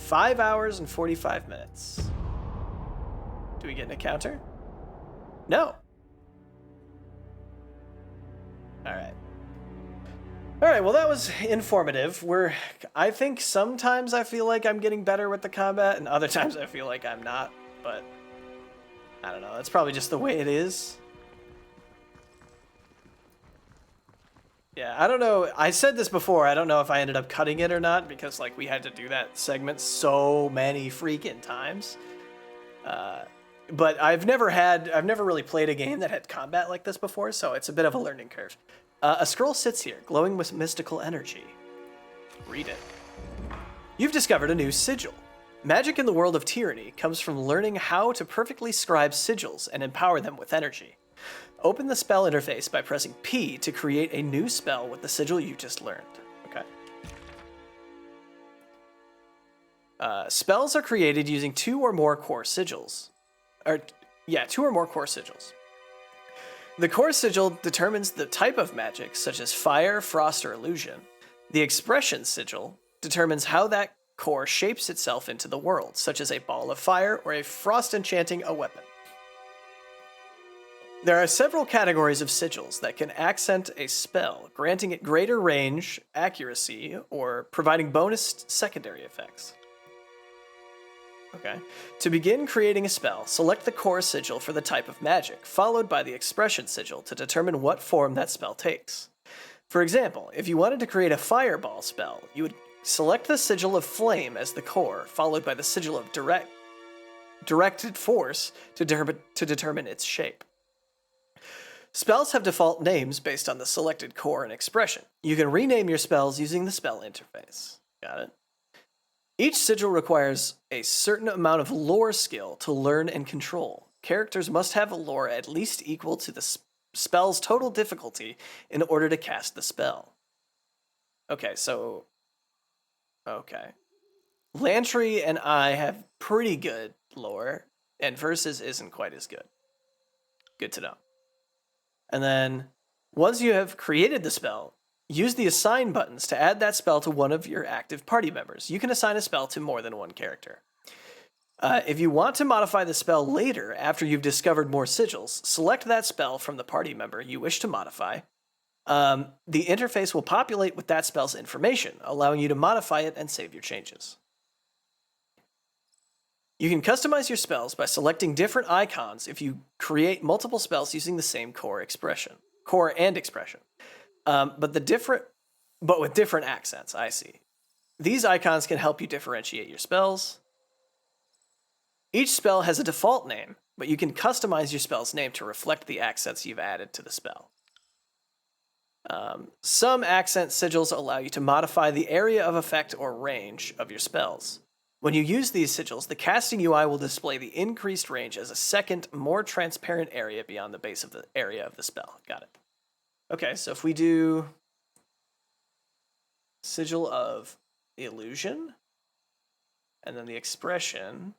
5 hours and 45 minutes. Do we get an encounter? No. Alright. Alright, well that was informative. I think sometimes I feel like I'm getting better with the combat, and other times I feel like I'm not, but I don't know. That's probably just the way it is. Yeah, I don't know. I said this before. I don't know if I ended up cutting it or not because, like, we had to do that segment so many freaking times. But I've never really played a game that had combat like this before, so it's a bit of a learning curve. A scroll sits here, glowing with mystical energy. Read it. You've discovered a new sigil. Magic in the world of Tyranny comes from learning how to perfectly scribe sigils and empower them with energy. Open the spell interface by pressing P to create a new spell with the sigil you just learned. Okay. Spells are created using 2 or more core sigils. 2 or more core sigils. The core sigil determines the type of magic, such as fire, frost, or illusion. The expression sigil determines how that core shapes itself into the world, such as a ball of fire or a frost enchanting a weapon. There are several categories of sigils that can accent a spell, granting it greater range, accuracy, or providing bonus secondary effects. Okay. To begin creating a spell, select the core sigil for the type of magic, followed by the expression sigil to determine what form that spell takes. For example, if you wanted to create a fireball spell, you would select the sigil of flame as the core, followed by the sigil of directed force to determine its shape. Spells have default names based on the selected core and expression. You can rename your spells using the spell interface. Got it? Each sigil requires a certain amount of lore skill to learn and control. Characters must have a lore at least equal to the spell's total difficulty in order to cast the spell. Okay, so... Okay. Lantry and I have pretty good lore, and Versus isn't quite as good. Good to know. And then, once you have created the spell, use the assign buttons to add that spell to one of your active party members. You can assign a spell to more than one character. If you want to modify the spell later, after you've discovered more sigils, select that spell from the party member you wish to modify. The interface will populate with that spell's information, allowing you to modify it and save your changes. You can customize your spells by selecting different icons if you create multiple spells using the same core and expression. But with different accents, I see. These icons can help you differentiate your spells. Each spell has a default name, but you can customize your spell's name to reflect the accents you've added to the spell. Some accent sigils allow you to modify the area of effect or range of your spells. When you use these sigils, the casting UI will display the increased range as a second, more transparent area beyond the base of the area of the spell. Got it. Okay, so if we do sigil of illusion, and then the expression,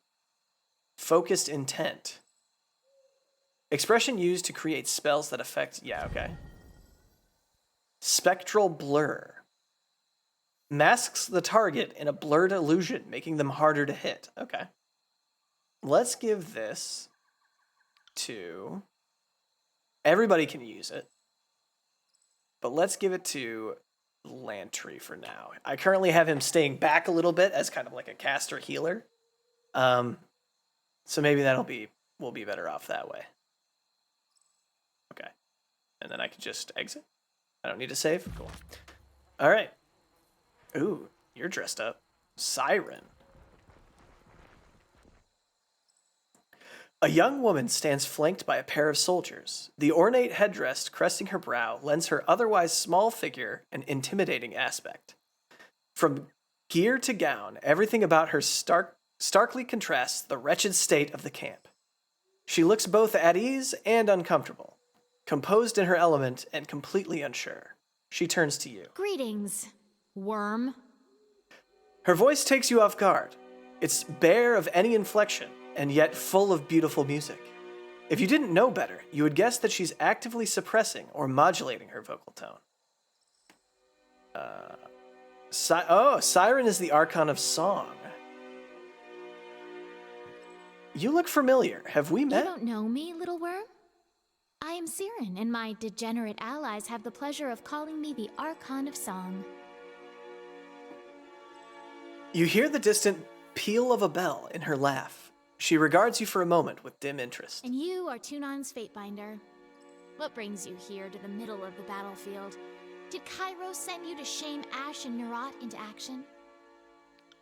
focused intent. Expression used to create spells that affect, spectral blur. Masks the target in a blurred illusion, making them harder to hit. Okay. Let's give this to... Everybody can use it. But let's give it to Lantry for now. I currently have him staying back a little bit as kind of like a caster healer. So maybe we'll be better off that way. Okay. And then I can just exit. I don't need to save. Cool. All right. Ooh, you're dressed up. Siren. A young woman stands flanked by a pair of soldiers. The ornate headdress cresting her brow lends her otherwise small figure an intimidating aspect. From gear to gown, everything about her starkly contrasts the wretched state of the camp. She looks both at ease and uncomfortable, composed in her element and completely unsure. She turns to you. Greetings, worm. Her voice takes you off guard. It's bare of any inflection, and yet full of beautiful music. If you didn't know better, you would guess that she's actively suppressing or modulating her vocal tone. Siren is the Archon of Song. You look familiar. Have we You met? don't know me, little worm? I am Siren, and my degenerate allies have the pleasure of calling me the Archon of Song. You hear the distant peal of a bell in her laugh. She regards you for a moment with dim interest. And you are Tunon's Fatebinder. What brings you here to the middle of the battlefield? Did Kyros send you to shame Ash and Nerat into action?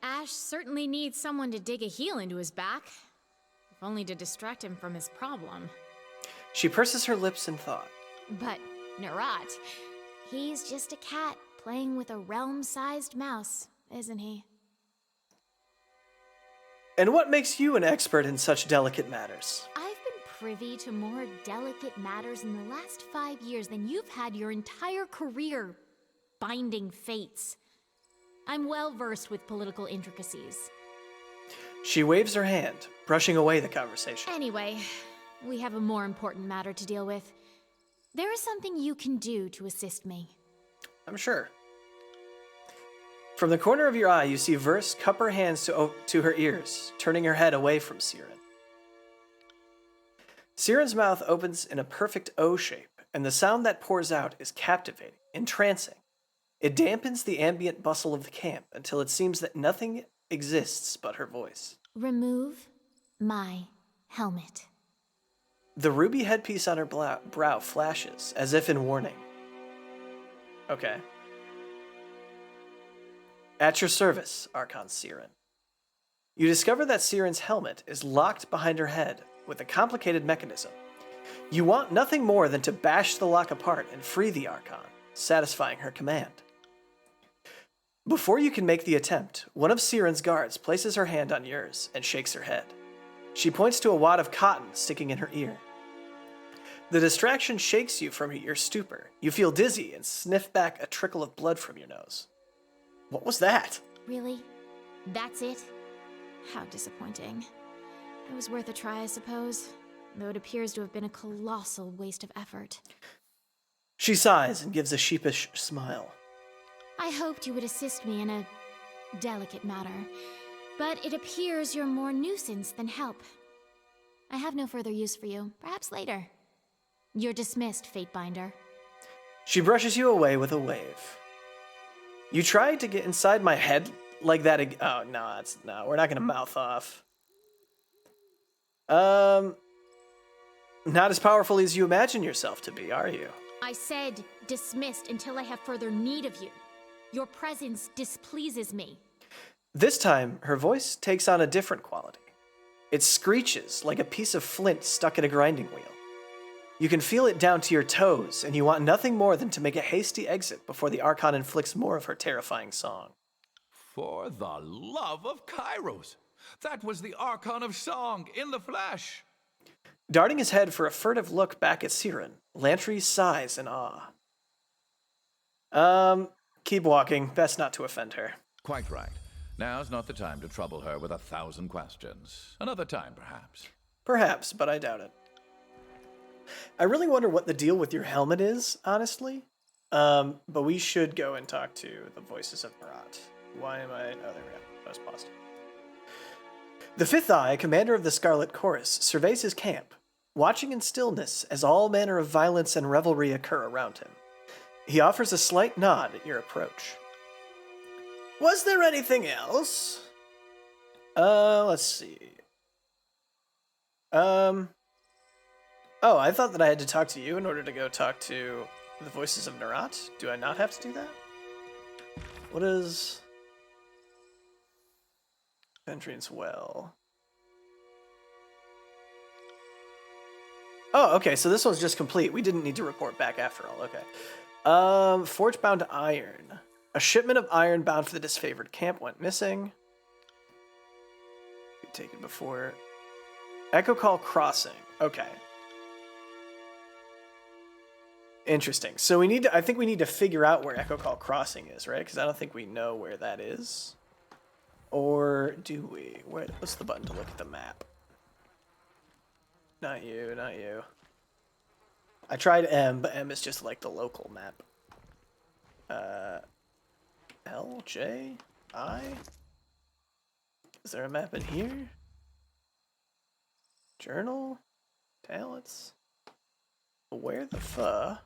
Ash certainly needs someone to dig a heel into his back. If only to distract him from his problem. She purses her lips in thought. But Nerat, he's just a cat playing with a realm-sized mouse, isn't he? And what makes you an expert in such delicate matters? I've been privy to more delicate matters in the last 5 years than you've had your entire career binding fates. I'm well versed with political intricacies. She waves her hand, brushing away the conversation. Anyway, we have a more important matter to deal with. There is something you can do to assist me. I'm sure. From the corner of your eye, you see Verse cup her hands to her ears, turning her head away from Siren. Siren's mouth opens in a perfect O shape, and the sound that pours out is captivating, entrancing. It dampens the ambient bustle of the camp until it seems that nothing exists but her voice. Remove my helmet. The ruby headpiece on her brow flashes, as if in warning. Okay. At your service, Archon Siren. You discover that Siren's helmet is locked behind her head with a complicated mechanism. You want nothing more than to bash the lock apart and free the Archon, satisfying her command. Before you can make the attempt, one of Siren's guards places her hand on yours and shakes her head. She points to a wad of cotton sticking in her ear. The distraction shakes you from your stupor. You feel dizzy and sniff back a trickle of blood from your nose. What was that? Really? That's it? How disappointing. It was worth a try, I suppose, though it appears to have been a colossal waste of effort. She sighs and gives a sheepish smile. I hoped you would assist me in a delicate matter, but it appears you're more nuisance than help. I have no further use for you. Perhaps later. You're dismissed, Fatebinder. She brushes you away with a wave. You tried to get inside my head like that again. Oh, no, we're not going to mouth off. Not as powerful as you imagine yourself to be, are you? I said dismissed until I have further need of you. Your presence displeases me. This time, her voice takes on a different quality. It screeches like a piece of flint stuck in a grinding wheel. You can feel it down to your toes, and you want nothing more than to make a hasty exit before the Archon inflicts more of her terrifying song. For the love of Kyros! That was the Archon of Song in the flesh! Darting his head for a furtive look back at Siren, Lantry sighs in awe. Keep walking. Best not to offend her. Quite right. Now's not the time to trouble her with 1,000 questions. Another time, perhaps. Perhaps, but I doubt it. I really wonder what the deal with your helmet is, honestly. But we should go and talk to the voices of Marat. Why am I... Oh, there we go. That was paused. The Fifth Eye, commander of the Scarlet Chorus, surveys his camp, watching in stillness as all manner of violence and revelry occur around him. He offers a slight nod at your approach. Was there anything else? Let's see. Oh, I thought that I had to talk to you in order to go talk to the voices of Nerat. Do I not have to do that? What is... Entrance well. Oh, okay, so this one's just complete. We didn't need to report back after all, okay. Forge-bound iron. A shipment of iron bound for the disfavored camp went missing. Taken before. Echocall crossing. Okay. Interesting. So we need to, I think we need to figure out where Echocall crossing is, right? Because I don't think we know where that is. Or do we? What's the button to look at the map? Not you, not you. I tried M, but M is just like the local map. L, J, I? Is there a map in here? Journal. Talents. Where the fuck?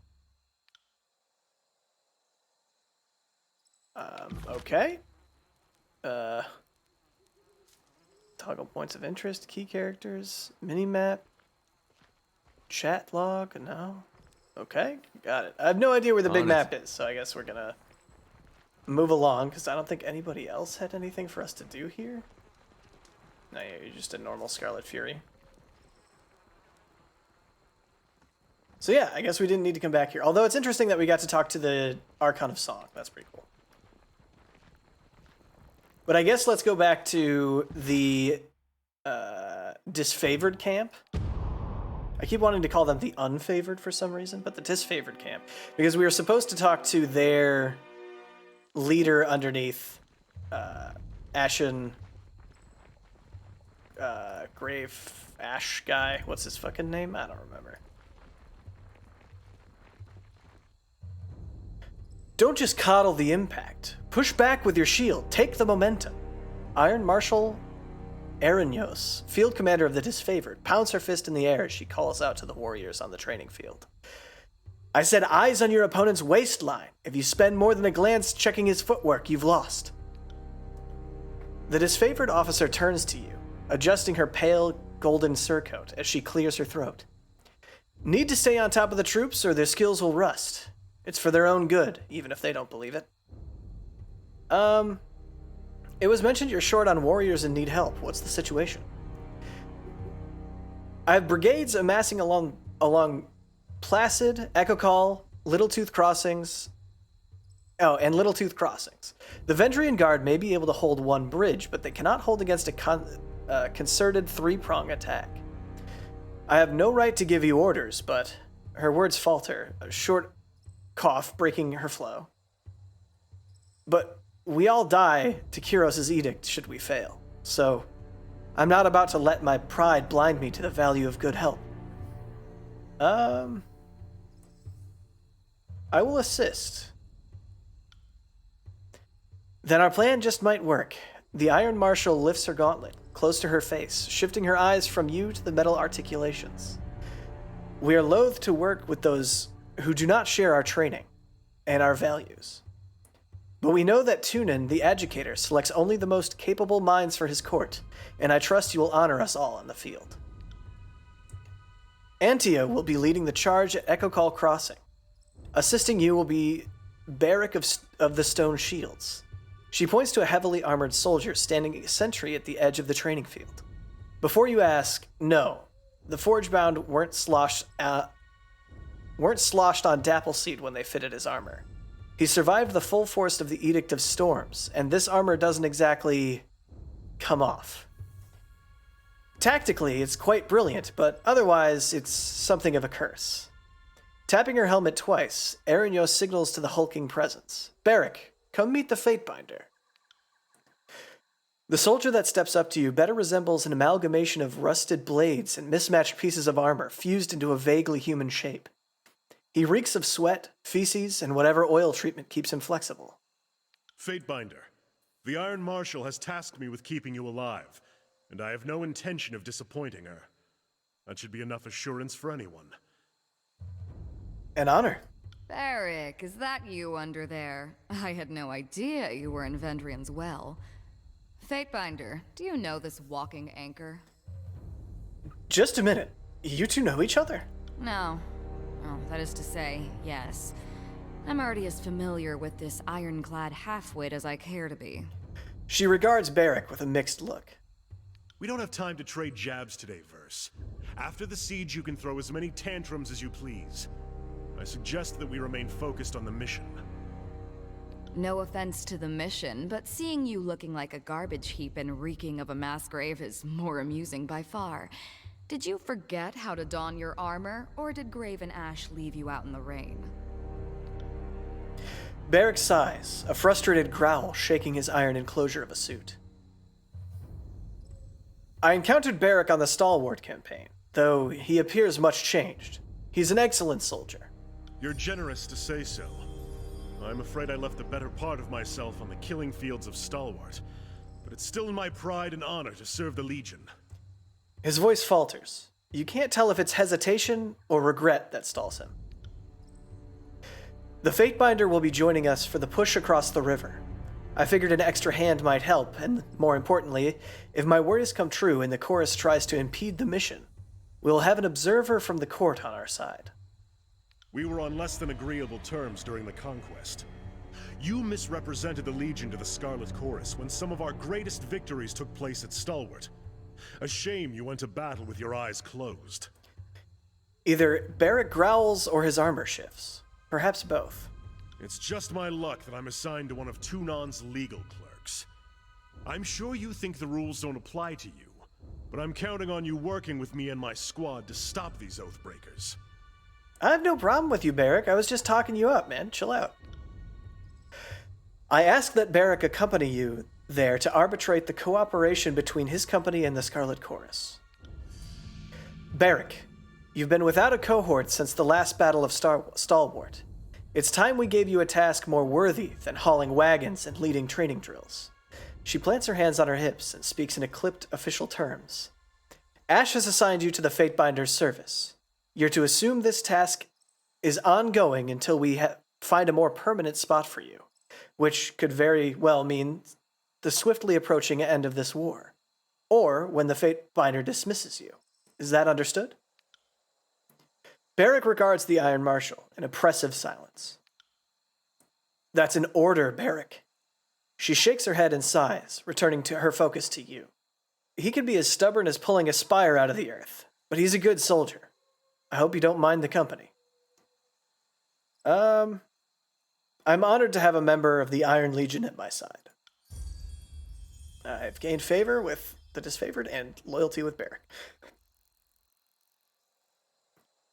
Okay. Toggle points of interest, key characters, minimap, chat log, no. Okay, got it. I have no idea where the big map is, so I guess we're gonna move along, because I don't think anybody else had anything for us to do here. No, you're just a normal Scarlet Fury. So yeah, I guess we didn't need to come back here. Although it's interesting that we got to talk to the Archon of Song. That's pretty cool. But I guess let's go back to the disfavored camp. I keep wanting to call them the unfavored for some reason, but the disfavored camp. Because we were supposed to talk to their leader underneath Ashen... Grave Ash guy. What's his fucking name? I don't remember. Don't just coddle the impact. Push back with your shield. Take the momentum. Iron Marshal Erinyos, field commander of the disfavored, pounds her fist in the air as she calls out to the warriors on the training field. I said eyes on your opponent's waistline. If you spend more than a glance checking his footwork, you've lost. The disfavored officer turns to you, adjusting her pale golden surcoat as she clears her throat. Need to stay on top of the troops or their skills will rust. It's for their own good, even if they don't believe it. It was mentioned you're short on warriors and need help. What's the situation? I have brigades amassing along Placid, Echocall, Littletooth Crossings. Oh, and Littletooth Crossings. The Vendrian Guard may be able to hold one bridge, but they cannot hold against a concerted three-prong attack. I have no right to give you orders, but her words falter, a short cough breaking her flow. But we all die to Kyros' edict should we fail, so I'm not about to let my pride blind me to the value of good help. I will assist. Then our plan just might work. The Iron Marshal lifts her gauntlet, close to her face, shifting her eyes from you to the metal articulations. We are loath to work with those who do not share our training and our values. But we know that Tunin, the Adjudicator, selects only the most capable minds for his court, and I trust you will honor us all in the field. Antia will be leading the charge at Echocall Crossing. Assisting you will be Barrack of the Stone Shields. She points to a heavily armored soldier standing sentry at the edge of the training field. Before you ask, no, the Forgebound weren't sloshed on Dappleseed when they fitted his armor. He survived the full force of the Edict of Storms, and this armor doesn't exactly come off. Tactically, it's quite brilliant, but otherwise, it's something of a curse. Tapping her helmet twice, Erinyos signals to the hulking presence. Barrack, come meet the Fatebinder. The soldier that steps up to you better resembles an amalgamation of rusted blades and mismatched pieces of armor fused into a vaguely human shape. He reeks of sweat, feces, and whatever oil treatment keeps him flexible. Fatebinder, the Iron Marshal has tasked me with keeping you alive, and I have no intention of disappointing her. That should be enough assurance for anyone. An honor. Barrack, is that you under there? I had no idea you were in Vendrian's well. Fatebinder, do you know this walking anchor? Just a minute. You two know each other? No. Oh, that is to say, yes. I'm already as familiar with this ironclad halfwit as I care to be. She regards Barrack with a mixed look. We don't have time to trade jabs today, Verse. After the siege, you can throw as many tantrums as you please. I suggest that we remain focused on the mission. No offense to the mission, but seeing you looking like a garbage heap and reeking of a mass grave is more amusing by far. Did you forget how to don your armor, or did Graven Ash leave you out in the rain? Barrack sighs, a frustrated growl shaking his iron enclosure of a suit. I encountered Barrack on the Stalwart campaign, though he appears much changed. He's an excellent soldier. You're generous to say so. I'm afraid I left the better part of myself on the killing fields of Stalwart, but it's still in my pride and honor to serve the Legion. His voice falters. You can't tell if it's hesitation or regret that stalls him. The Fatebinder will be joining us for the push across the river. I figured an extra hand might help, and more importantly, if my worries come true and the chorus tries to impede the mission, we'll have an observer from the court on our side. We were on less than agreeable terms during the conquest. You misrepresented the Legion to the Scarlet Chorus when some of our greatest victories took place at Stalwart. A shame you went to battle with your eyes closed. Either Barrick growls or his armor shifts. Perhaps both. It's just my luck that I'm assigned to one of Tunon's legal clerks. I'm sure you think the rules don't apply to you, but I'm counting on you working with me and my squad to stop these Oathbreakers. I have no problem with you, Barrick. I was just talking you up, man. Chill out. I ask that Barrick accompany you there to arbitrate the cooperation between his company and the Scarlet Chorus. Barrick, you've been without a cohort since the last battle of Stalwart. It's time we gave you a task more worthy than hauling wagons and leading training drills. She plants her hands on her hips and speaks in clipped official terms. Ash has assigned you to the Fatebinder's service. You're to assume this task is ongoing until we find a more permanent spot for you, which could very well mean the swiftly approaching end of this war, or when the Fatebinder dismisses you. Is that understood? Barrick regards the Iron Marshal in oppressive silence. That's an order, Barrick. She shakes her head and sighs, returning to her focus to you. He can be as stubborn as pulling a spire out of the earth, but he's a good soldier. I hope you don't mind the company. I'm honored to have a member of the Iron Legion at my side. I've gained favor with the disfavored and loyalty with Barrick.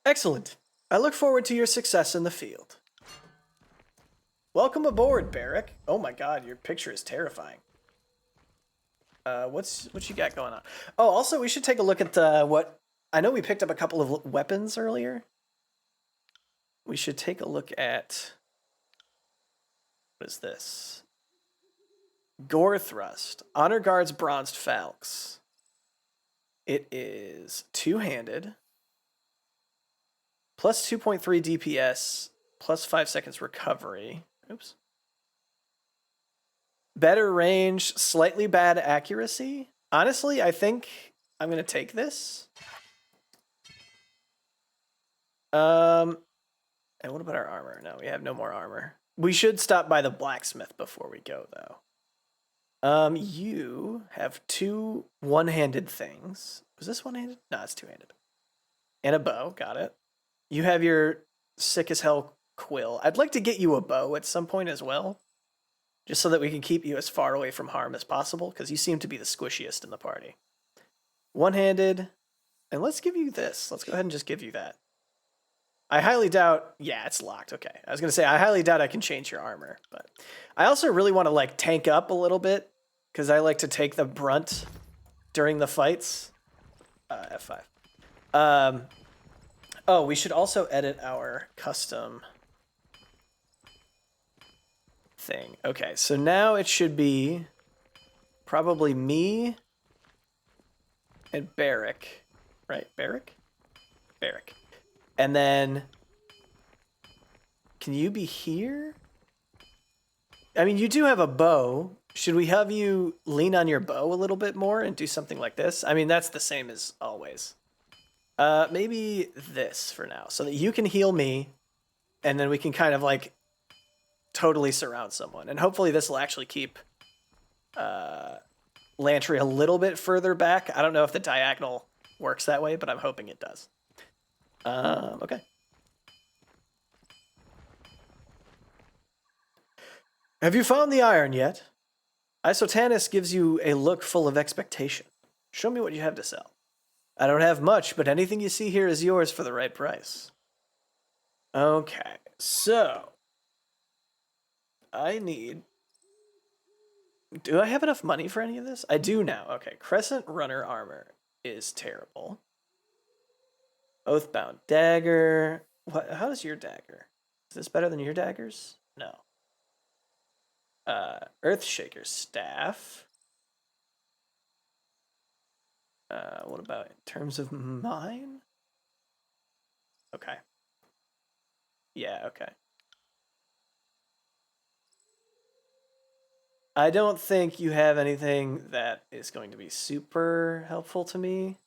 Excellent. I look forward to your success in the field. Welcome aboard, Barrick. Oh my god, your picture is terrifying. What you got going on? Oh, also, we should take a look at what... I know we picked up a couple of weapons earlier. We should take a look at... What is this? Gore Thrust. Honor Guard's Bronzed Falx. It is two-handed. Plus 2.3 DPS. Plus 5 seconds recovery. Oops. Better range. Slightly bad accuracy. Honestly, I think I'm going to take this. And what about our armor? No, we have no more armor. We should stop by the blacksmith before we go, though. You have two one-handed things. Was this one-handed? No, it's two-handed. And a bow, got it. You have your sick-as-hell quill. I'd like to get you a bow at some point as well, just so that we can keep you as far away from harm as possible, because you seem to be the squishiest in the party. One-handed, and let's give you this. Let's go ahead and just give you that. I highly doubt... Yeah, it's locked. Okay. I was going to say, I highly doubt I can change your armor, but I also really want to, like, tank up a little bit, because I like to take the brunt during the fights. F5. Oh, we should also edit our custom thing. Okay, so now it should be probably me and Barrick. Right, Barrick? Barrick. And then, can you be here? I mean, you do have a bow. Should we have you lean on your bow a little bit more and do something like this? I mean, that's the same as always. Maybe this for now, so that you can heal me, and then we can kind of, like, totally surround someone. And hopefully this will actually keep Lantry a little bit further back. I don't know if the diagonal works that way, but I'm hoping it does. Okay. Have you found the iron yet? Isotanis gives you a look full of expectation. Show me what you have to sell. I don't have much, but anything you see here is yours for the right price. Okay, so I need... Do I have enough money for any of this? I do now. Okay, Crescent Runner armor is terrible. Oathbound dagger. What? How does your dagger? Is this better than your daggers? No. Earthshaker staff. What about in terms of mine? Okay. Yeah, okay. I don't think you have anything that is going to be super helpful to me.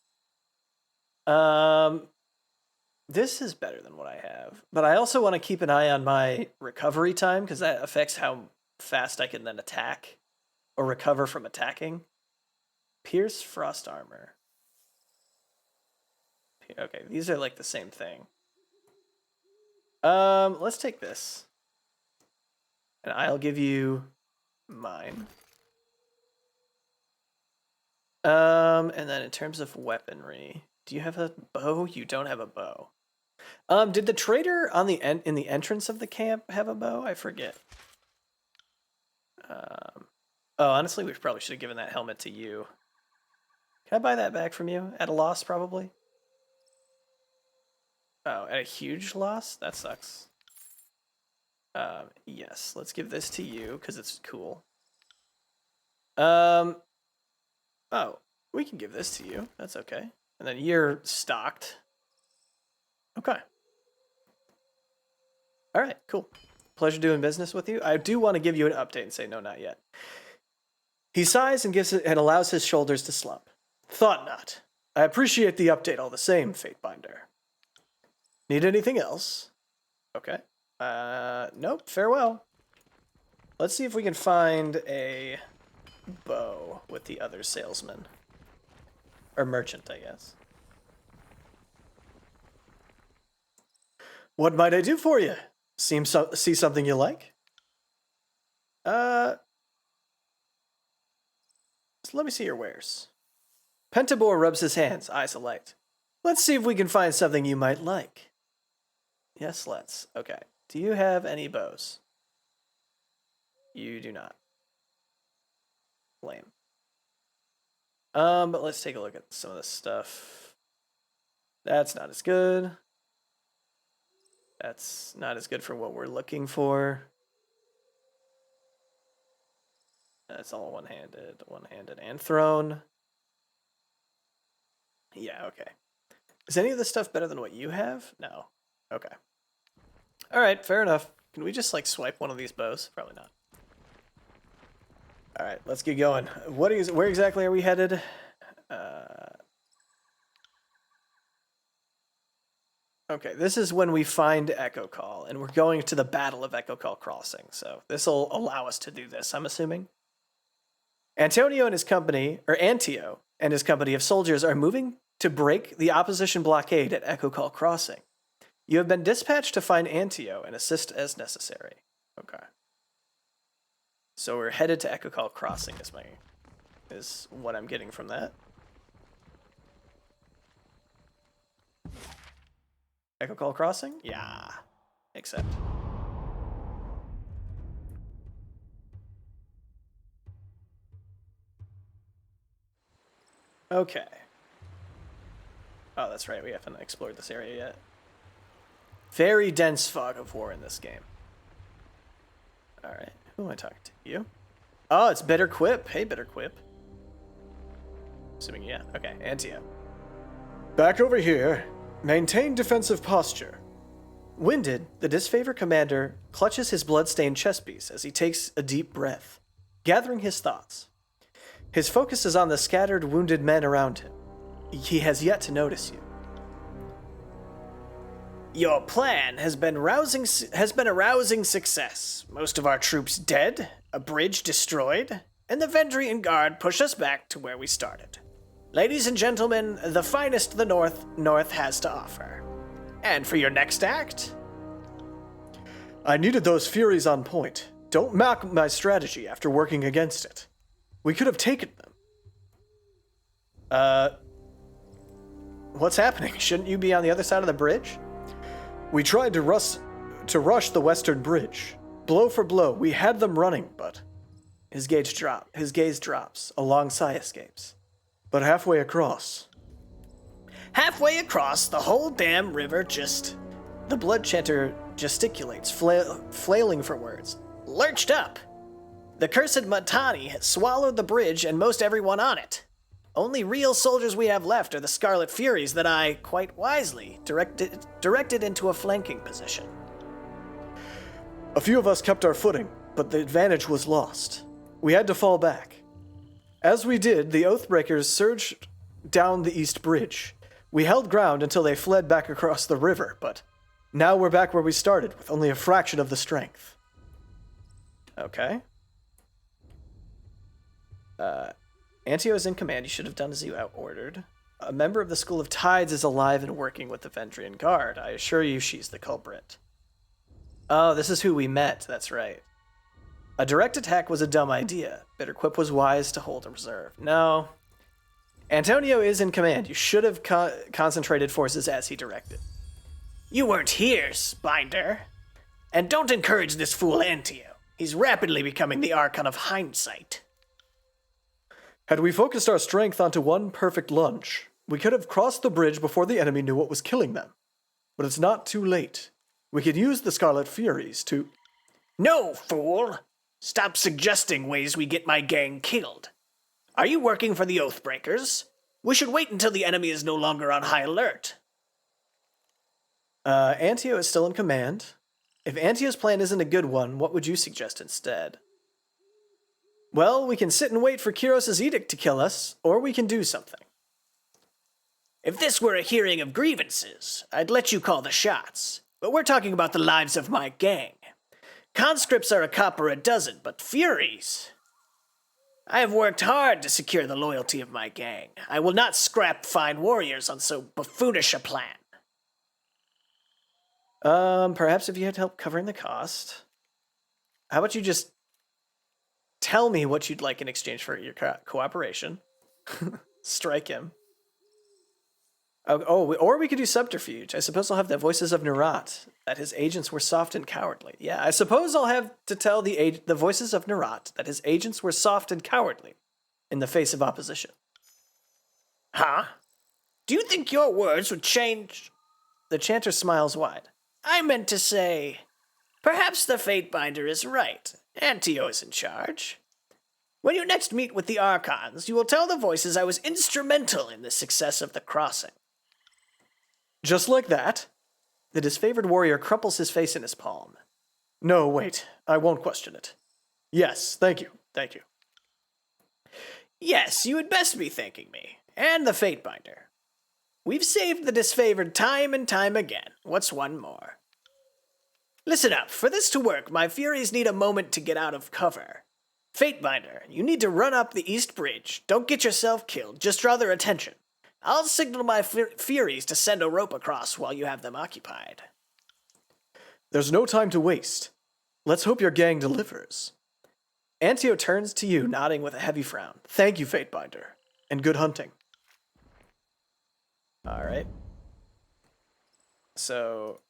This is better than what I have, but I also want to keep an eye on my recovery time because that affects how fast I can then attack or recover from attacking. Pierce frost armor. Okay, these are like the same thing. Let's take this. And I'll give you mine. And then in terms of weaponry, do you have a bow? You don't have a bow. Did the trader on the in the entrance of the camp have a bow? I forget. Oh, honestly, we probably should have given that helmet to you. Can I buy that back from you? At a loss, probably? Oh, at a huge loss? That sucks. Yes, let's give this to you, because it's cool. Oh, we can give this to you. That's okay. And then you're stocked. Okay. All right, cool. Pleasure doing business with you. I do want to give you an update and say no, not yet. He sighs and gives it and allows his shoulders to slump. Thought not. I appreciate the update all the same, Fatebinder. Need anything else? Okay. Nope, farewell. Let's see if we can find a bow with the other salesman. Or merchant, I guess. What might I do for you? See something you like? So let me see your wares. Pentabor rubs his hands, eyes alight. Let's see if we can find something you might like. Yes, let's. Okay. Do you have any bows? You do not. Lame. But let's take a look at some of this stuff. That's not as good. That's not as good for what we're looking for. That's all one-handed and thrown. Yeah, okay. Is any of this stuff better than what you have? No. Okay. All right, fair enough. Can we just like swipe one of these bows? Probably not. All right, let's get going. Where exactly are we headed? Okay, this is when we find Echocall, and we're going to the Battle of Echocall Crossing. So this will allow us to do this, I'm assuming. Antio and his company of soldiers are moving to break the opposition blockade at Echocall Crossing. You have been dispatched to find Antio and assist as necessary. Okay. So we're headed to Echocall Crossing is what I'm getting from that. Echocall Crossing? Yeah. Accept. Okay. Oh, that's right. We haven't explored this area yet. Very dense fog of war in this game. Alright. Who am I talking to? You? Oh, it's Bitter Quip. Hey, Bitter Quip. Assuming, yeah. Okay, Antio. Back over here. Maintain defensive posture. Winded, the disfavored commander clutches his blood-stained chest piece as he takes a deep breath, gathering his thoughts. His focus is on the scattered, wounded men around him. He has yet to notice you. Your plan has been a rousing success. Most of our troops dead, a bridge destroyed, and the Vendrian Guard push us back to where we started. Ladies and gentlemen, the finest the North has to offer. And for your next act? I needed those Furies on point. Don't mock my strategy after working against it. We could have taken them. What's happening? Shouldn't you be on the other side of the bridge? We tried to rush the western bridge. Blow for blow, we had them running, but... His gaze drops. A long sigh escapes. But halfway across... Halfway across, the whole damn river just... The blood chanter gesticulates, flailing for words. Lurched up. The cursed Matani has swallowed the bridge and most everyone on it. Only real soldiers we have left are the Scarlet Furies that I, quite wisely, directed into a flanking position. A few of us kept our footing, but the advantage was lost. We had to fall back. As we did, the Oathbreakers surged down the East Bridge. We held ground until they fled back across the river, but now we're back where we started, with only a fraction of the strength. Okay. Antio is in command. You should have done as you ordered. A member of the School of Tides is alive and working with the Vendrian Guard. I assure you she's the culprit. Oh, this is who we met. That's right. A direct attack was a dumb idea. Bitterquip was wise to hold in reserve. No. Antonio is in command. You should have concentrated forces as he directed. You weren't here, Binder. And don't encourage this fool Antio. He's rapidly becoming the Archon of Hindsight. Had we focused our strength onto one perfect lunge, we could have crossed the bridge before the enemy knew what was killing them. But it's not too late. We could use the Scarlet Furies to... No, fool! Stop suggesting ways we get my gang killed. Are you working for the Oathbreakers? We should wait until the enemy is no longer on high alert. Antio is still in command. If Antio's plan isn't a good one, what would you suggest instead? Well, we can sit and wait for Kyros' edict to kill us, or we can do something. If this were a hearing of grievances, I'd let you call the shots. But we're talking about the lives of my gang. Conscripts are a copper a dozen, but Furies... I have worked hard to secure the loyalty of my gang. I will not scrap fine warriors on so buffoonish a plan. Perhaps if you had help covering the cost. How about you just tell me what you'd like in exchange for your cooperation? Strike him. Or we could do subterfuge. I suppose I'll have the voices of Nerat, that his agents were soft and cowardly. Yeah, I suppose I'll have to tell the voices of Nerat that his agents were soft and cowardly in the face of opposition. Huh? Do you think your words would change? The chanter smiles wide. I meant to say, perhaps the Fatebinder is right. Antio is in charge. When you next meet with the Archons, you will tell the voices I was instrumental in the success of the crossing. Just like that, the disfavored warrior crumples his face in his palm. No, wait, I won't question it. Yes, thank you. Yes, you had best be thanking me, and the Fatebinder. We've saved the disfavored time and time again. What's one more? Listen up, for this to work, my Furies need a moment to get out of cover. Fatebinder, you need to run up the East Bridge. Don't get yourself killed, just draw their attention. I'll signal my Furies to send a rope across while you have them occupied. There's no time to waste. Let's hope your gang delivers. Antio turns to you, nodding with a heavy frown. Thank you, Fatebinder, and good hunting. Alright. So,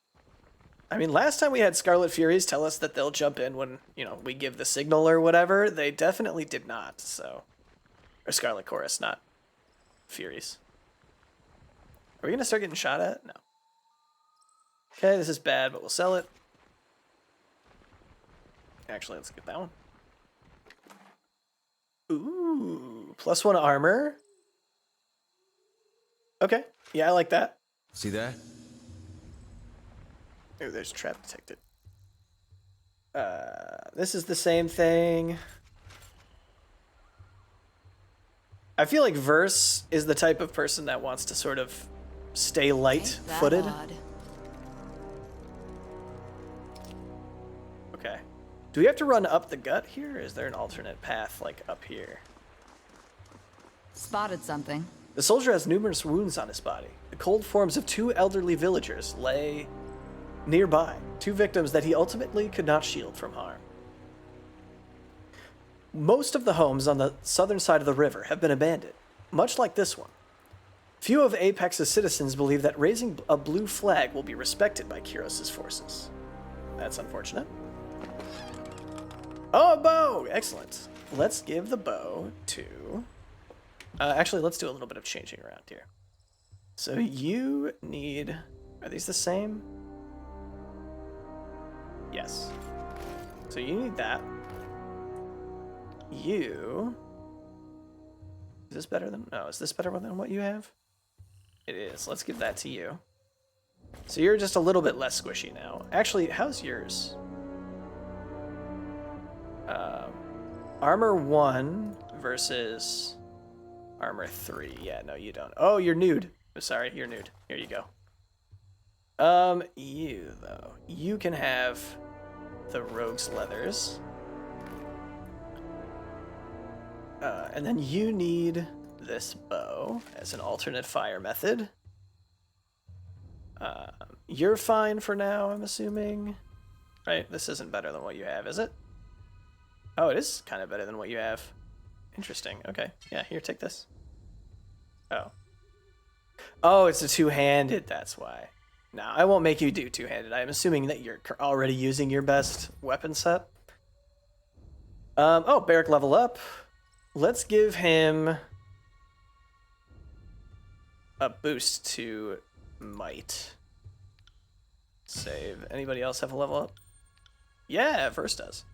I mean, last time we had Scarlet Furies tell us that they'll jump in when, we give the signal or whatever. They definitely did not, so... Or Scarlet Chorus, not Furies. Are we going to start getting shot at? No. Okay, this is bad, but we'll sell it. Actually, let's get that one. Ooh, +1 armor. Okay, yeah, I like that. See that? Ooh, there's a trap detected. This is the same thing. I feel like Verse is the type of person that wants to sort of stay light-footed. Okay. Do we have to run up the gut here, or is there an alternate path, like, up here? Spotted something. The soldier has numerous wounds on his body. The cold forms of 2 elderly villagers lay nearby, 2 victims that he ultimately could not shield from harm. Most of the homes on the southern side of the river have been abandoned, much like this one. Few of Apex's citizens believe that raising a blue flag will be respected by Kyros' forces. That's unfortunate. Oh, a bow! Excellent. Let's give the bow to... actually, let's do a little bit of changing around here. So you need... Are these the same? Yes. So you need that. You... this better than... No, is this better than what you have? It is. Let's give that to you. So you're just a little bit less squishy now. Actually, how's yours? Armor 1 versus armor 3. Yeah, no, you don't. Oh, you're nude. Oh, sorry, you're nude. Here you go. You, though. You can have the rogue's leathers. And then you need this bow as an alternate fire method. You're fine for now, I'm assuming. Right? This isn't better than what you have, is it? Oh, it is kind of better than what you have. Interesting. Okay. Yeah, here, take this. Oh. Oh, it's a two-handed, that's why. No, I won't make you do two-handed. I'm assuming that you're already using your best weapon set. Oh, Barrack level up. Let's give him a boost to might. Save. Anybody else have a level up? Yeah, Verse does.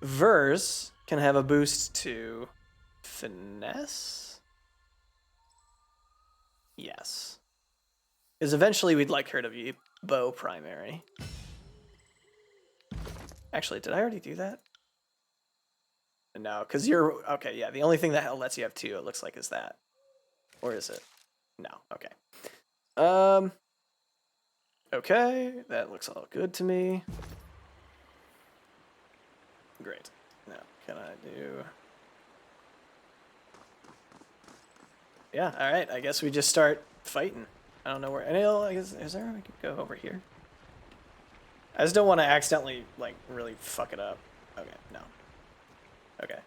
Verse can have a boost to finesse? Yes. Because eventually we'd like her to be bow primary. Actually, did I already do that? No, because you're... Okay, yeah, the only thing that lets you have 2, it looks like, is that. Or is it? No, okay. Okay, that looks all good to me. Great. Now, can I do... Yeah, alright, I guess we just start fighting. I don't know where... I guess, is there... We could go over here. I just don't want to accidentally, like, really fuck it up. Okay, no. Okay.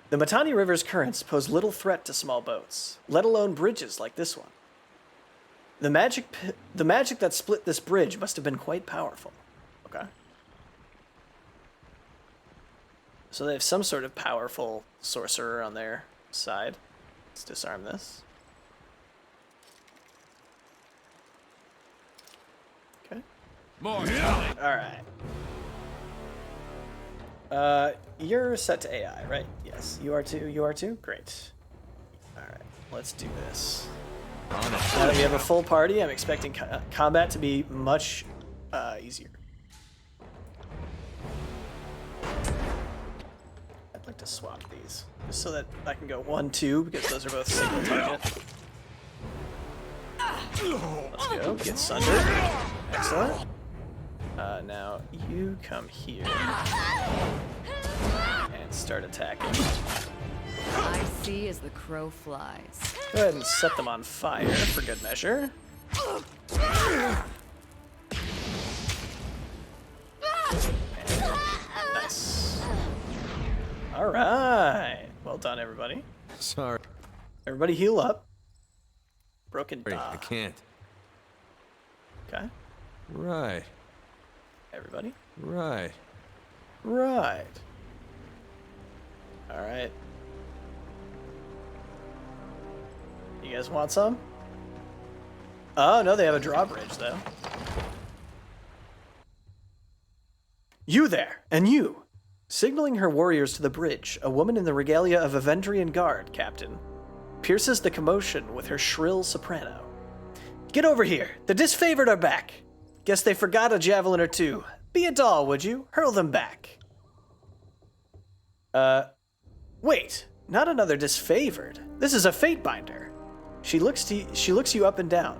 The Matani River's currents pose little threat to small boats, let alone bridges like this one. The magic that split this bridge must have been quite powerful. Okay. So they have some sort of powerful sorcerer on their side. Let's disarm this. Okay. More. Alright. You're set to AI, right? Yes. You are too? You are too? Great. Alright. Let's do this. Now that we have a full party, I'm expecting combat to be much easier. I'd like to swap these, just so that I can go 1, 2, because those are both single target. Let's go. Get sundered. Excellent. Now you come here and start attacking. I see as the crow flies. Go ahead and set them on fire for good measure. And nice. All right. Well done, everybody. Sorry, Everybody heal up. Broken I dog. can't. Okay. Right, Everybody. right. Right. All right. You guys want some? Oh, no, they have a drawbridge, though. You there, and you! Signaling her warriors to the bridge, a woman in the regalia of a Vendrian guard, Captain, pierces the commotion with her shrill soprano. Get over here! The disfavored are back! Guess they forgot a javelin or two. Be a doll, would you? Hurl them back. Wait, not another disfavored. This is a Fatebinder. She looks you up and down.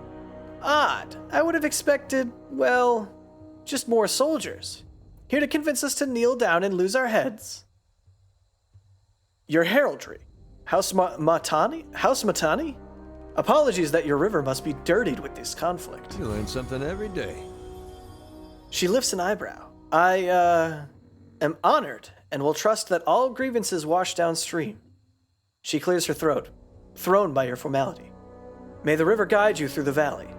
Odd. I would have expected, well, just more soldiers. Here to convince us to kneel down and lose our heads. Your heraldry. House Matani? Apologies that your river must be dirtied with this conflict. You learn something every day. She lifts an eyebrow. I, am honored and will trust that all grievances wash downstream. She clears her throat, thrown by your formality. May the river guide you through the valley.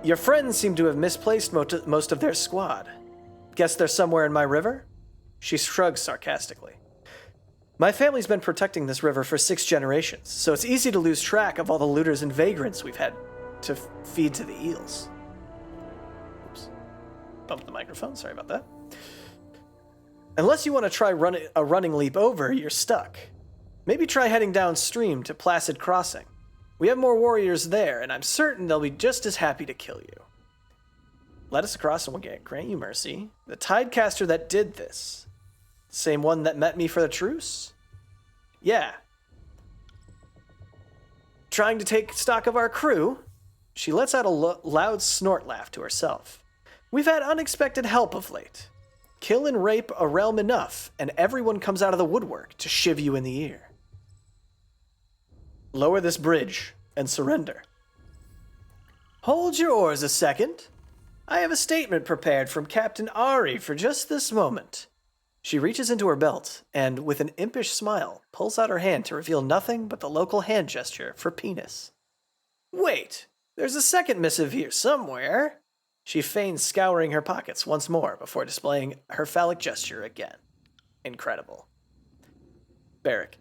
Your friends seem to have misplaced most of their squad. Guess they're somewhere in my river? She shrugs sarcastically. My family's been protecting this river for 6 generations, so it's easy to lose track of all the looters and vagrants we've had to feed to the eels. Oops. Bumped the microphone, sorry about that. Unless you want to try a running leap over, you're stuck. Maybe try heading downstream to Placid Crossing. We have more warriors there, and I'm certain they'll be just as happy to kill you. Let us across and we'll grant you mercy. The Tidecaster that did this. Same one that met me for the truce? Yeah. Trying to take stock of our crew? She lets out a loud snort laugh to herself. We've had unexpected help of late. Kill and rape a realm enough, and everyone comes out of the woodwork to shiv you in the ear. Lower this bridge and surrender. Hold your oars a second. I have a statement prepared from Captain Ari for just this moment. She reaches into her belt and, with an impish smile, pulls out her hand to reveal nothing but the local hand gesture for penis. Wait, there's a second missive here somewhere. She feigns scouring her pockets once more before displaying her phallic gesture again. Incredible. Barrick.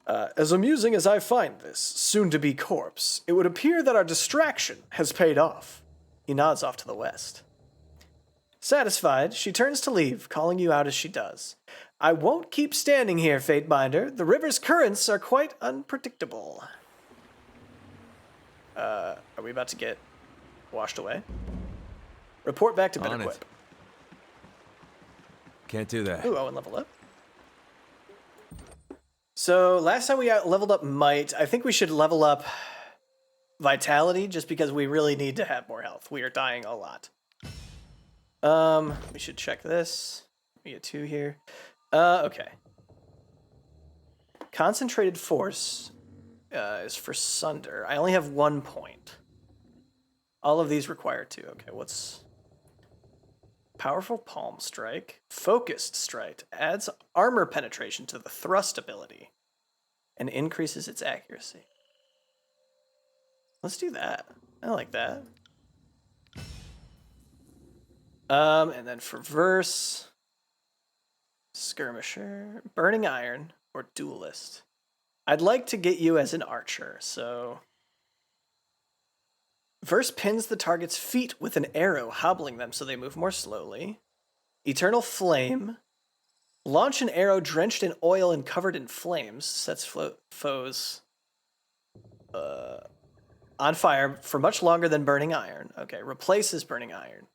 As amusing as I find this soon-to-be corpse, it would appear that our distraction has paid off. He nods off to the west. Satisfied, she turns to leave, calling you out as she does. I won't keep standing here, Fatebinder. The river's currents are quite unpredictable. Are we about to get washed away? Report back to On Bitterquip. it. Can't do that. Ooh, Owen leveled up. So last time we got leveled up Might. I think we should level up Vitality just because we really need to have more health. We are dying a lot. We should check this. We get 2 here. Okay. Concentrated Force is for Sunder. I only have 1 point. All of these require 2. Okay, what's... Powerful Palm Strike. Focused Strike adds armor penetration to the thrust ability and increases its accuracy. Let's do that. I like that. And then for Verse, Skirmisher, Burning Iron, or Duelist. I'd like to get you as an archer, so... Verse pins the target's feet with an arrow, hobbling them so they move more slowly. Eternal Flame. Launch an arrow drenched in oil and covered in flames. Sets foes on fire for much longer than Burning Iron. Okay, replaces Burning Iron.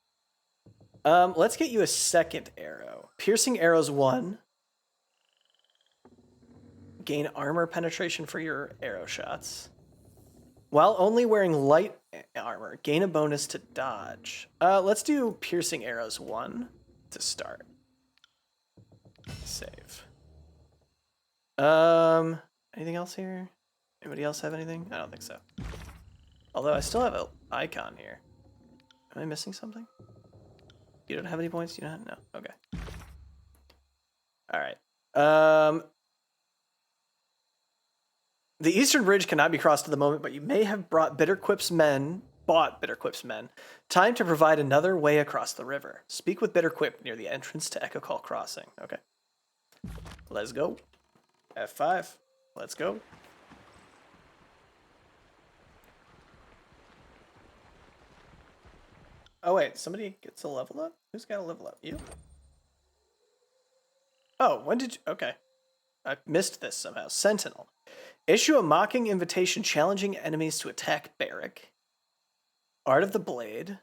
Let's get you a second arrow. Piercing Arrows 1. Gain armor penetration for your arrow shots. While only wearing light armor, gain a bonus to dodge. Let's do Piercing Arrows 1 to start. Save. Anything else here? Anybody else have anything? I don't think so. Although I still have an icon here. Am I missing something? You don't have any points? You don't? No. Okay. All right. The Eastern Bridge cannot be crossed at the moment, but you may have bought Bitterquip's men. Time to provide another way across the river. Speak with Bitterquip near the entrance to Echocall Crossing. Okay. Let's go. F5. Let's go. Oh, wait. Somebody gets a level up? Who's got a level up? You? Oh, when did you... Okay. I missed this somehow. Sentinel. Issue a mocking invitation challenging enemies to attack Barrick. Art of the Blade.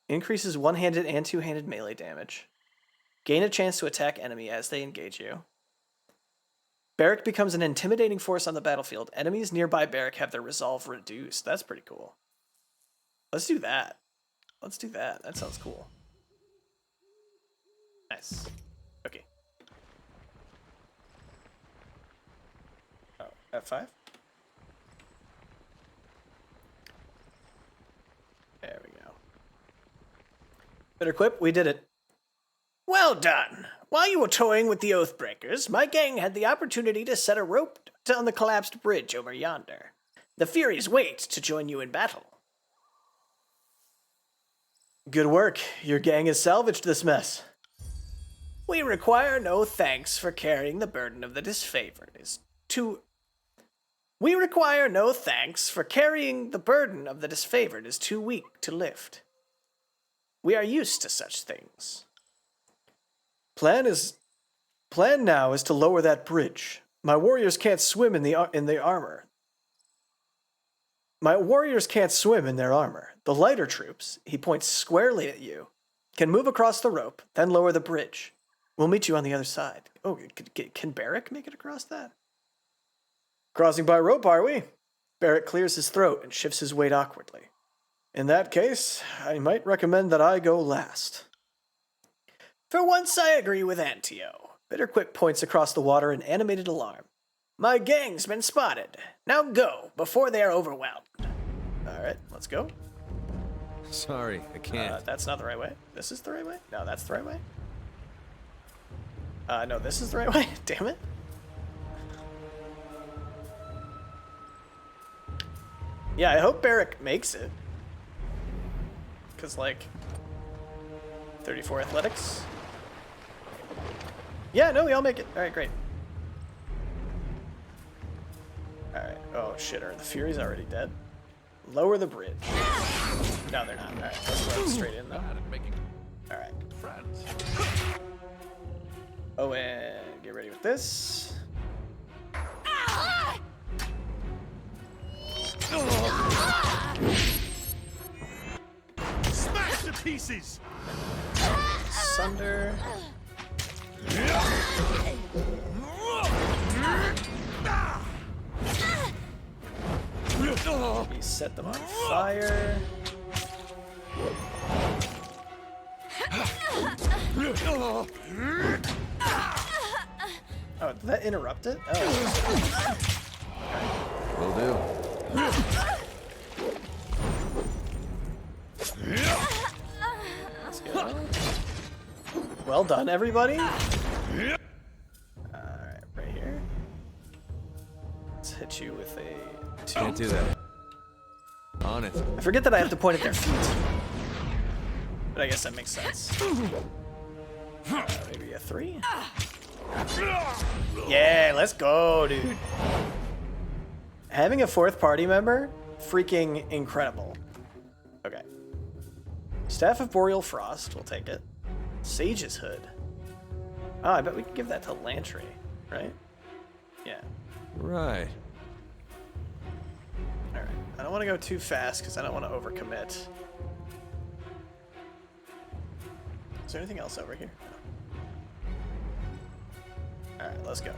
Increases one-handed and two-handed melee damage. Gain a chance to attack enemy as they engage you. Barrick becomes an intimidating force on the battlefield. Enemies nearby Barrick have their resolve reduced. That's pretty cool. Let's do that. Let's do that. That sounds cool. Nice. Okay. Oh, F5? There we go. Bitterquip, we did it. Well done. While you were toying with the Oathbreakers, my gang had the opportunity to set a rope on the collapsed bridge over yonder. The Furies wait to join you in battle. Good work. Your gang has salvaged this mess. We require no thanks for carrying the burden of the disfavored. We require no thanks for carrying the burden of the disfavored is too weak to lift. We are used to such things. Plan is Plan now is to lower that bridge. My warriors can't swim in the armor. My warriors can't swim in their armor. The lighter troops, he points squarely at you, can move across the rope, then lower the bridge. We'll meet you on the other side. Oh, can Barrick make it across that? Crossing by rope, are we? Barrick clears his throat and shifts his weight awkwardly. In that case, I might recommend that I go last. For once, I agree with Antio. Bitterquick points across the water in animated alarm. My gang's been spotted. Now go, before they are overwhelmed. Alright, let's go. Sorry, I can't. That's not the right way. This is the right way? No, that's the right way. No, this is the right way. Damn it. Yeah, I hope Barrick makes it. Because, like, 34 athletics. Yeah, no, we all make it. Alright, great. Alright. Oh, shit. Are the Furies already dead? Lower the bridge. No, they're not. Alright, let's run straight in, though. Alright. Friends. Oh, and get ready with this. Smash to pieces! Sunder. We set them on fire. Oh, did that interrupt it? Oh. Will do. Let's go. Well done, everybody. Alright, right here. Let's hit you with a 2. Can't do that. On it. I forget that I have to point at their feet. But I guess that makes sense. Maybe a 3? Yeah, let's go, dude. Having a 4th party member, freaking incredible. Okay. Staff of Boreal Frost, we'll take it. Sage's Hood. Oh, I bet we can give that to Lantry, right? Yeah. Right. Alright. I don't want to go too fast because I don't want to overcommit. Is there anything else over here? No. Alright, let's go.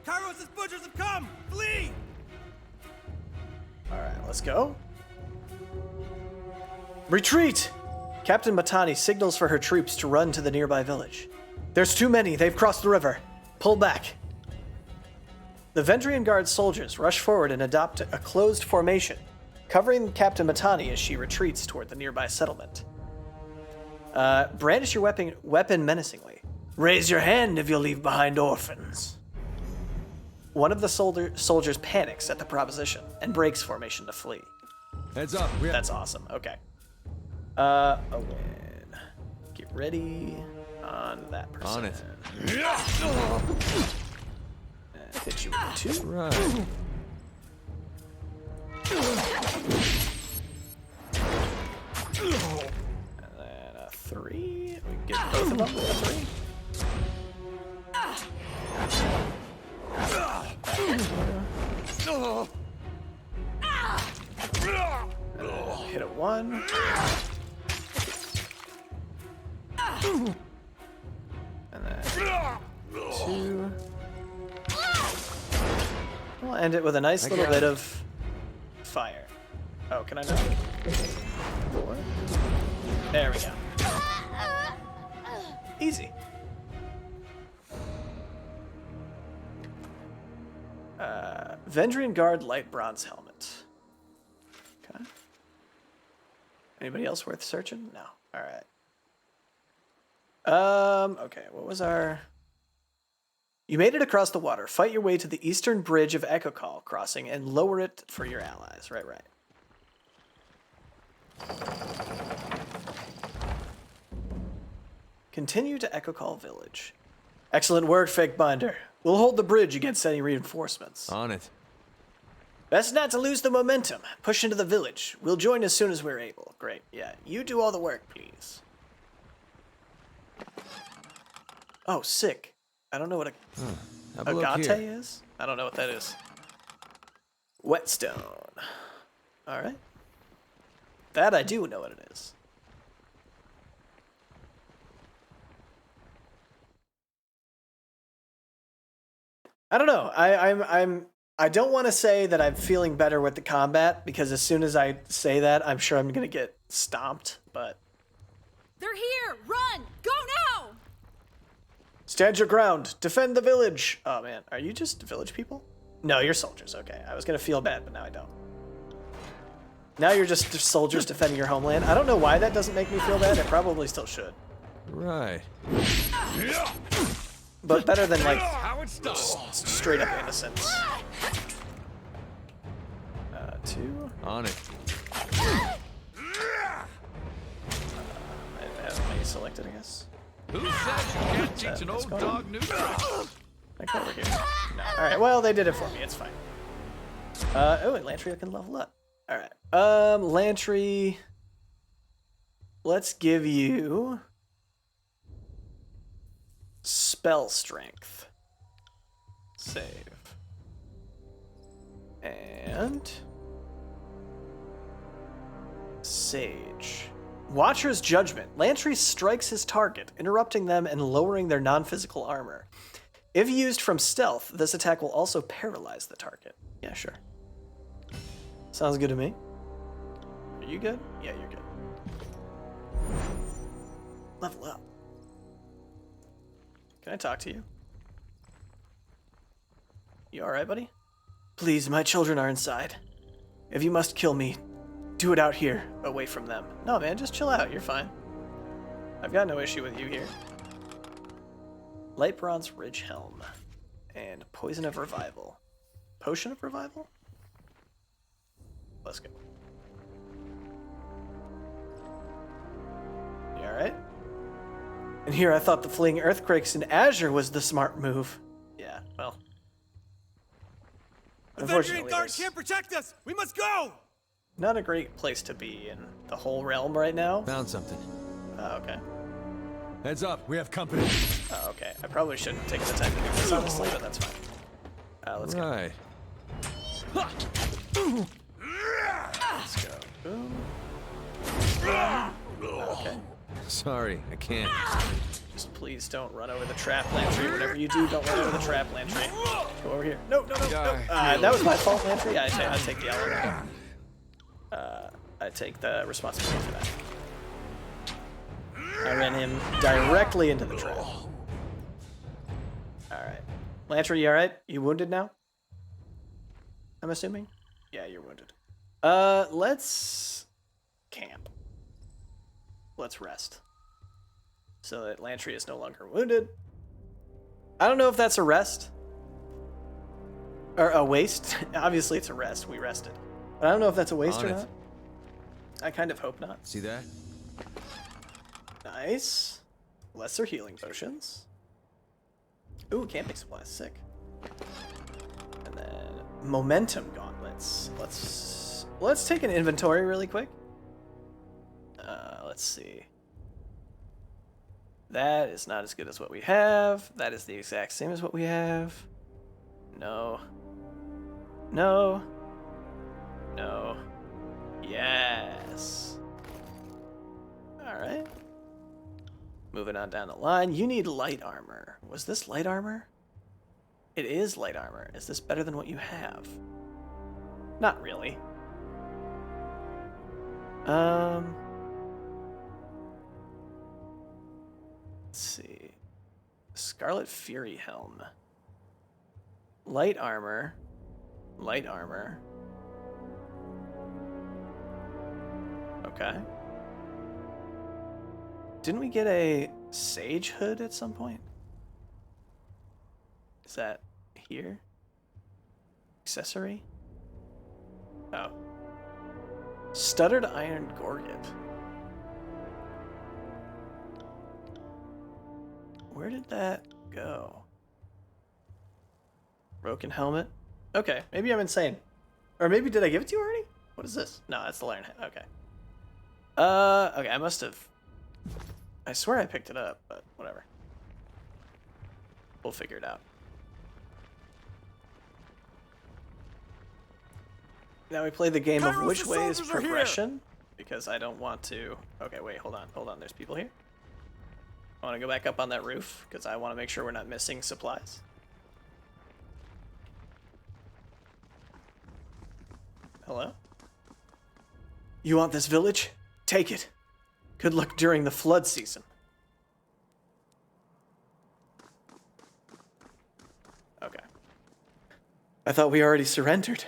Kyros' butchers have come! Flee! Alright, let's go. Retreat! Captain Matani signals for her troops to run to the nearby village. There's too many, they've crossed the river. Pull back. The Vendrian Guard soldiers rush forward and adopt a closed formation, covering Captain Matani as she retreats toward the nearby settlement. Brandish your weapon menacingly. Raise your hand if you'll leave behind orphans. One of the soldiers panics at the proposition and breaks formation to flee. Heads up. That's awesome. Okay. Owen. Get ready on that person. On it. And hit you with a 2. Right. And then a 3. We can get both of them with a 3. And then hit a 1. And then 2. We'll end it with a nice little bit of fire. Oh, can I not? 4. There we go. Easy. Vendrian Guard light bronze helmet. Okay. Anybody else worth searching? No. All right. Okay, what was our... You made it across the water. Fight your way to the eastern bridge of Echocall crossing and lower it for your allies. Right. Continue to Echocall village. Excellent work, Fake Binder. We'll hold the bridge against any reinforcements. On it. Best not to lose the momentum. Push into the village. We'll join as soon as we're able. Great. Yeah, you do all the work, please. Oh, sick. I don't know what Have a look agate here. is. I don't know what that is. Whetstone. All right. That I do know what it is. I don't know. I don't want to say that I'm feeling better with the combat because as soon as I say that, I'm sure I'm gonna get stomped. But They're here! Run! Go now! stand your ground. Defend the village. Oh man, are you just village people? No, you're soldiers. Okay, I was gonna feel bad, but now I don't. Now you're just soldiers defending your homeland. I don't know why that doesn't make me feel bad. It probably still should. Right. But better than like How it's done. straight up innocence. 2. On it. I have me selected, I guess. Who says you can't teach an Let's old go. dog new tricks? I go over here. No. Alright, well, they did it for me. It's fine. Oh, and Lantry can level up. Alright. Lantry. Let's give you spell strength. Save. And Sage. Watcher's Judgment. Lantry strikes his target, interrupting them and lowering their non-physical armor. If used from stealth, this attack will also paralyze the target. Yeah, sure. Sounds good to me. Are you good? Yeah, you're good. Level up. Can I talk to you? You alright, buddy? Please, my children are inside. If you must kill me, do it out here, away from them. No, man, just chill out. You're fine. I've got no issue with you here. Light Bronze Ridge Helm. And Poison of Revival. Potion of Revival? Let's go. You alright? And here I thought the fleeing earthquakes in Azure was the smart move. Yeah, well. The Vendrian Unfortunately, guards there's can't protect us! We must go! not a great place to be in the whole realm right now. Found something. Oh, okay. Heads up, we have company. Oh, okay. I probably shouldn't take the time to do this, honestly, but that's fine. Let's go. Right. Let's go. Boom. Okay. Sorry, I can't. Just please don't run over the trap, Lantry. Whatever you do, don't run over the trap, Lantry. Go over here. No, no, no, no. That was my fault, Lantry. I take the L. I take the responsibility for that. I ran him directly into the trap. Alright. Lantry, you alright? You wounded now? I'm assuming? Yeah, you're wounded. Let's camp. Let's rest. So that Lantry is no longer wounded. I don't know if that's a rest. Or a waste. Obviously it's a rest. We rested. But I don't know if that's a waste On or it. not. I kind of hope not. See that? Nice. Lesser healing potions. Ooh, camping supplies. Sick. And then momentum gauntlets. Let's take an inventory really quick. Let's see. That is not as good as what we have. That is the exact same as what we have. No. No. No. Yes. Alright. Moving on down the line. You need light armor. Was this light armor? It is light armor. Is this better than what you have? Not really. Let's see. Scarlet Fury Helm. Light armor. Light armor. Okay. Didn't we get a Sage Hood at some point? Is that here? Accessory? Oh. Stuttered Iron Gorget. Where did that go? Broken helmet? Okay, maybe I'm insane. Or maybe did I give it to you already? What is this? No, that's the Iron Head. Okay. Okay, I must have... I swear I picked it up, but whatever. We'll figure it out. Now we play the game of Kyros, which the way is soldiers are here! progression, because I don't want to... Okay, wait, hold on, there's people here. I want to go back up on that roof, because I want to make sure we're not missing supplies. Hello? You want this village? Take it. Good luck during the flood season. Okay. I thought we already surrendered.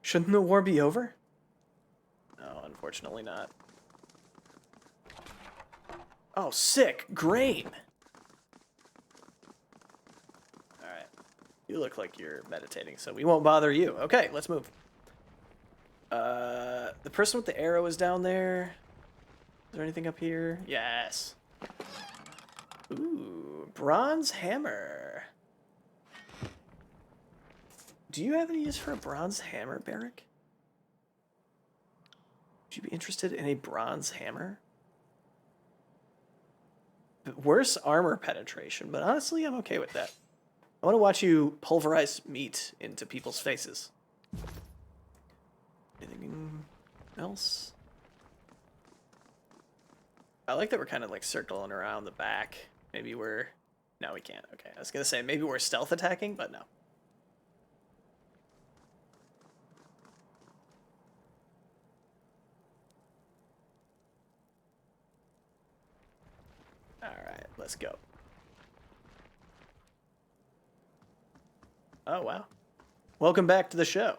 Shouldn't the war be over? No, unfortunately not. Oh, sick. Grain. Alright. You look like you're meditating, so we won't bother you. Okay, let's move. The person with the arrow is down there. Is there anything up here? Yes. Ooh, bronze hammer. Do you have any use for a bronze hammer, Barrick? Would you be interested in a bronze hammer? Worse armor penetration, but honestly, I'm okay with that. I want to watch you pulverize meat into people's faces. Anything else? I like that we're kind of like circling around the back. Maybe we're... No, we can't. Okay, I was going to say maybe we're stealth attacking, but no. Alright, let's go. Oh, wow. Welcome back to the show.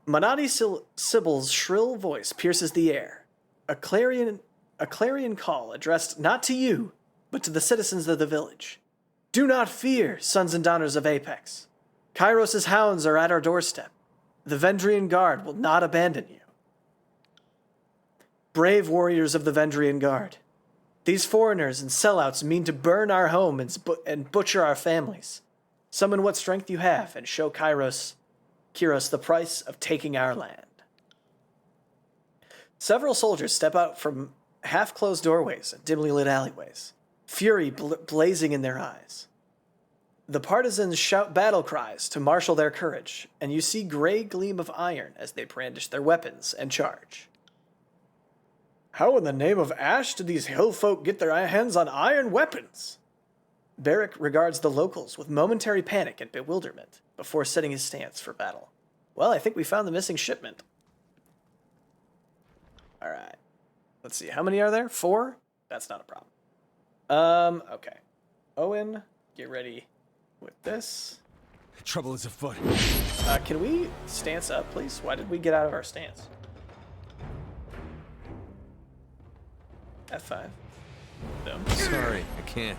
Manati Sybil's shrill voice pierces the air. A clarion call addressed not to you, but to the citizens of the village. Do not fear, sons and daughters of Apex. Kyros' hounds are at our doorstep. The Vendrian Guard will not abandon you. Brave warriors of the Vendrian Guard. These foreigners and sellouts mean to burn our home and butcher our families. Summon what strength you have and show Kyros the price of taking our land. Several soldiers step out from half-closed doorways and dimly lit alleyways, fury blazing in their eyes. The partisans shout battle cries to marshal their courage, and you see gray gleam of iron as they brandish their weapons and charge. How in the name of Ash did these hill folk get their hands on iron weapons? Barrick regards the locals with momentary panic and bewilderment before setting his stance for battle. Well, I think we found the missing shipment. Alright. Let's see, how many are there? 4? That's not a problem. Okay. Owen, get ready with this. Trouble is afoot. Can we stance up, please? Why did we get out of our stance? F5. Boom. Sorry, I can't.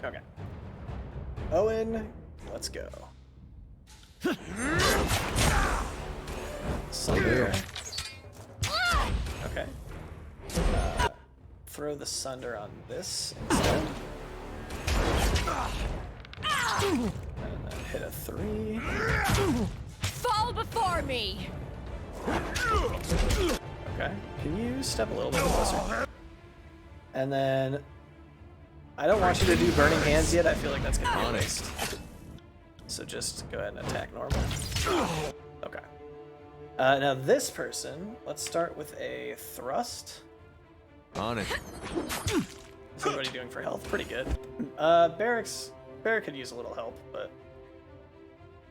Okay. Owen, let's go. Sunder. Okay. Throw the sunder on this instead. And then hit a 3. Fall before me! Okay. Can you step a little bit closer? And then... I don't want you to do burning hands yet. I feel like that's going to be a waste. So just go ahead and attack normal. Okay. Now this person, let's start with a thrust. On it. What's everybody doing for health? Pretty good. Barrick could use a little help, but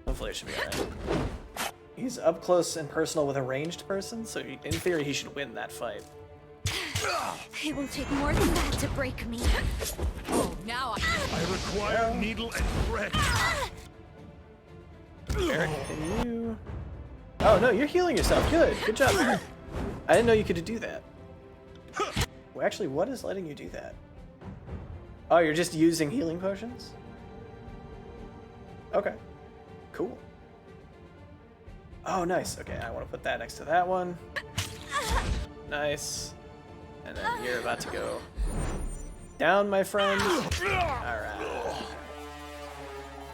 hopefully it should be alright. He's up close and personal with a ranged person, so in theory he should win that fight. It will take more than that to break me. Oh, now I require needle and thread. Barrick, can you... Oh, no, you're healing yourself. Good. Good job, Barrick. I didn't know you could do that. Well, actually, what is letting you do that? Oh, you're just using healing potions? Okay. Cool. Oh, nice. Okay, I want to put that next to that one. Nice. And then you're about to go down, my friend. Alright.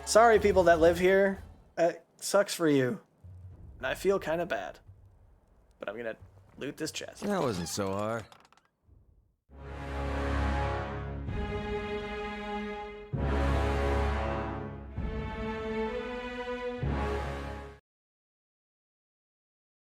Sorry, people that live here. It sucks for you. And I feel kind of bad. But I'm gonna loot this chest. That wasn't so hard.